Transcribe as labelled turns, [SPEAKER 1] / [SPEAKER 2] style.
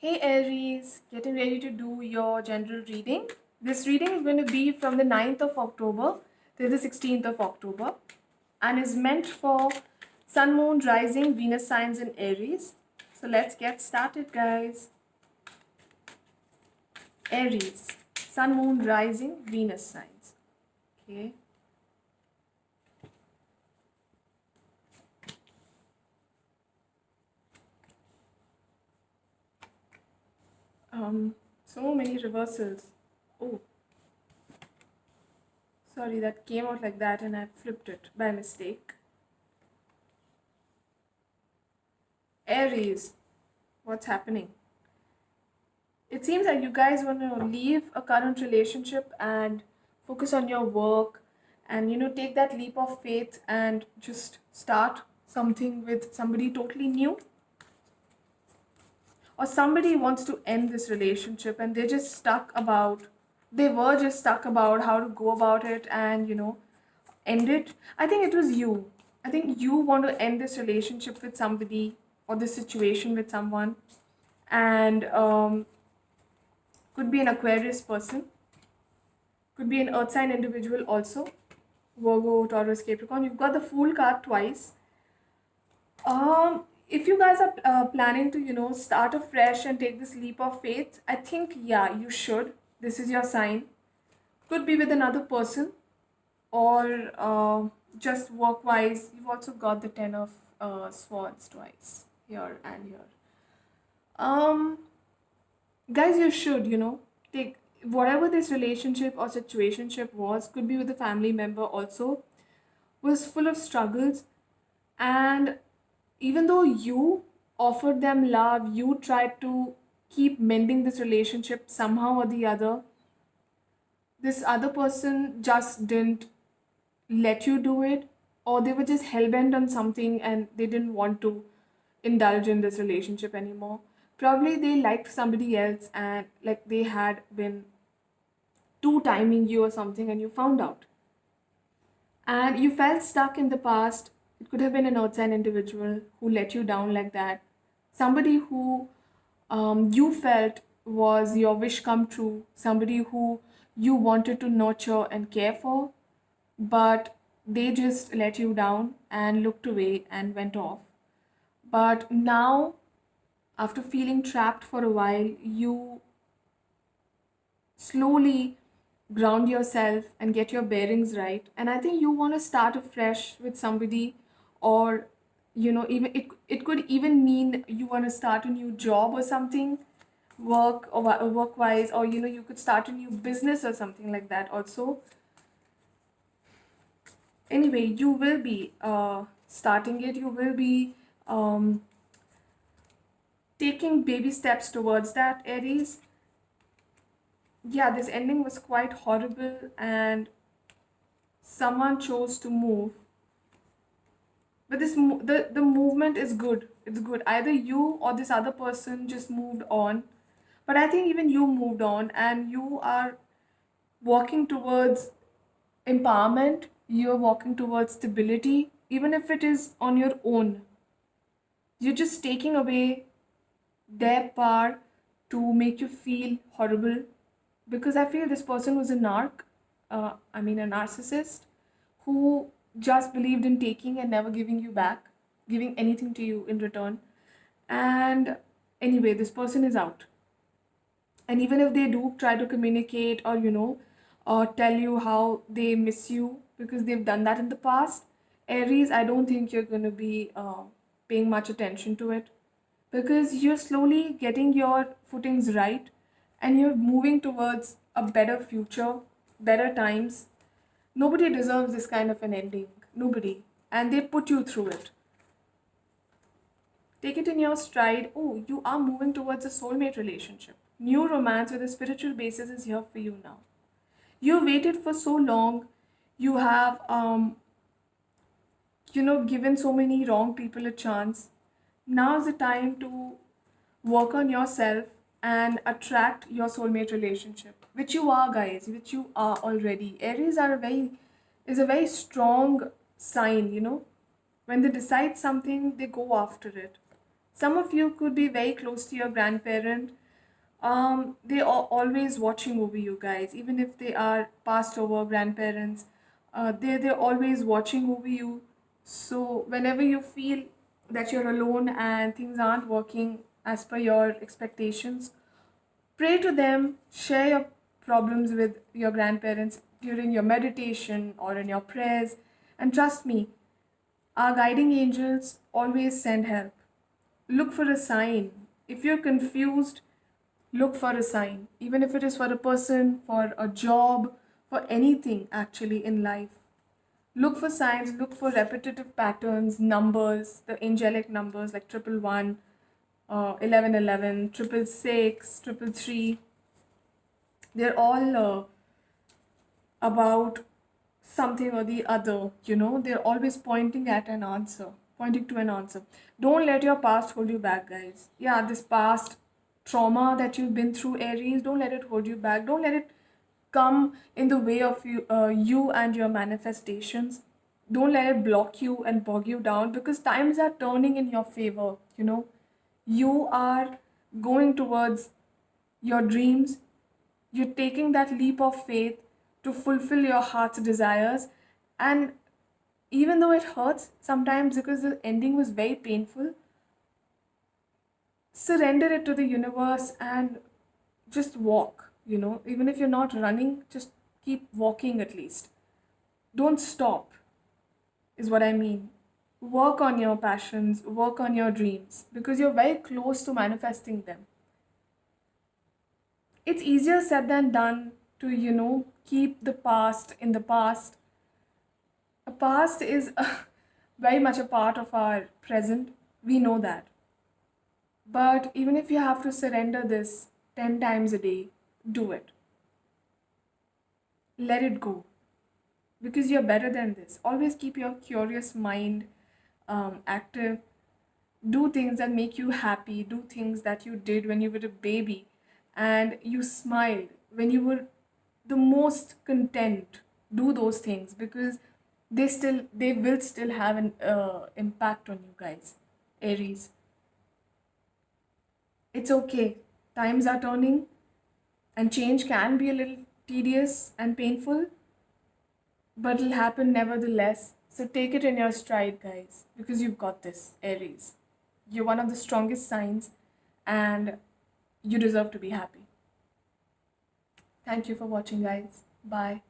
[SPEAKER 1] Hey Aries, getting ready to do your general reading. This reading is going to be from the 9th of October till the 16th of October and is meant for Sun, Moon, Rising, Venus signs in Aries. So let's get started, guys. Aries, Sun, Moon, Rising, Venus signs. Okay. So many reversals. Oh, sorry, that came out like that and I flipped it by mistake. Aries, what's happening? It seems like you guys want to leave a current relationship and focus on your work and take that leap of faith and just start something with somebody totally new, or somebody wants to end this relationship and they were just stuck about how to go about it and end it. I think it was you. I think you want to end this relationship with somebody or this situation with someone, and could be an Aquarius person, could be an earth sign individual also. Virgo, Taurus, Capricorn. You've got the Fool card twice. If you guys are planning to, start afresh and take this leap of faith, I think, yeah, you should. This is your sign. Could be with another person, or just work wise. You've also got the Ten of Swords twice, here and here. Um, Guys, you should, take whatever this relationship or situationship was, could be with a family member also, was full of struggles. And even though you offered them love, you tried to keep mending this relationship somehow or the other, this other person just didn't let you do it, or they were just hell bent on something and they didn't want to indulge in this relationship anymore. Probably they liked somebody else and like they had been two timing you or something and you found out. And you felt stuck in the past. It could have been an outside individual who let you down like that. Somebody who you felt was your wish come true. Somebody who you wanted to nurture and care for, but they just let you down and looked away and went off. But now, after feeling trapped for a while, you slowly ground yourself and get your bearings right. And I think you want to start afresh with somebody, or even it could even mean you want to start a new job or something, work wise, or you could start a new business or something like that also. Anyway, you will be starting it, you will be um, taking baby steps towards that, Aries. Yeah, this ending was quite horrible and someone chose to move, but the movement is good. It's good, either you or this other person just moved on. But I think even you moved on and you are walking towards empowerment, you're walking towards stability, even if it is on your own. You're just taking away their power to make you feel horrible, because I feel this person was a a narcissist who just believed in taking and never giving you back, giving anything to you in return. And anyway, this person is out. And even if they do try to communicate, or or tell you how they miss you because they've done that in the past, Aries, I don't think you're going to be paying much attention to it, because you're slowly getting your footings right and you're moving towards a better future, better times. Nobody deserves this kind of an ending. Nobody. And they put you through it. Take it in your stride. Oh, you are moving towards a soulmate relationship. New romance with a spiritual basis is here for you now. You waited for so long. You have given so many wrong people a chance. Now's the time to work on yourself and attract your soulmate relationship, which you are, guys, which you are already. Aries is a very strong sign. When they decide something, they go after it. Some of you could be very close to your grandparent. They are always watching over you guys, even if they are passed over grandparents. They're always watching over you. So whenever you feel that you're alone and things aren't working as per your expectations, pray to them, share your problems with your grandparents during your meditation or in your prayers, and trust me, our guiding angels always send help. Look for a sign. If you're confused, look for a sign, even if it is for a person, for a job, for anything actually in life. Look for signs, look for repetitive patterns, numbers, the angelic numbers like 111, 1111, 666, 333. They're all about something or the other, they're always pointing at an answer, pointing to an answer. Don't let your past hold you back, guys. Yeah, this past trauma that you've been through, Aries, don't let it hold you back. Don't let it come in the way of you and your manifestations. Don't let it block you and bog you down, because times are turning in your favor. You are going towards your dreams. You're taking that leap of faith to fulfill your heart's desires. And even though it hurts sometimes because the ending was very painful, surrender it to the universe and just walk. Even if you're not running, just keep walking at least. Don't stop, is what I mean. Work on your passions, work on your dreams, because you're very close to manifesting them. It's easier said than done to, keep the past in the past. A past is very much a part of our present. We know that. But even if you have to surrender this 10 times a day, do it. Let it go. Because you're better than this. Always keep your curious mind active. Do things that make you happy. Do things that you did when you were a baby and you smiled when you were the most content. Do those things, because they will still have an impact on you guys, Aries. It's okay. Times are turning, and change can be a little tedious and painful, but it'll happen nevertheless. So take it in your stride, guys, because you've got this, Aries. You're one of the strongest signs, and you deserve to be happy. Thank you for watching, guys. Bye.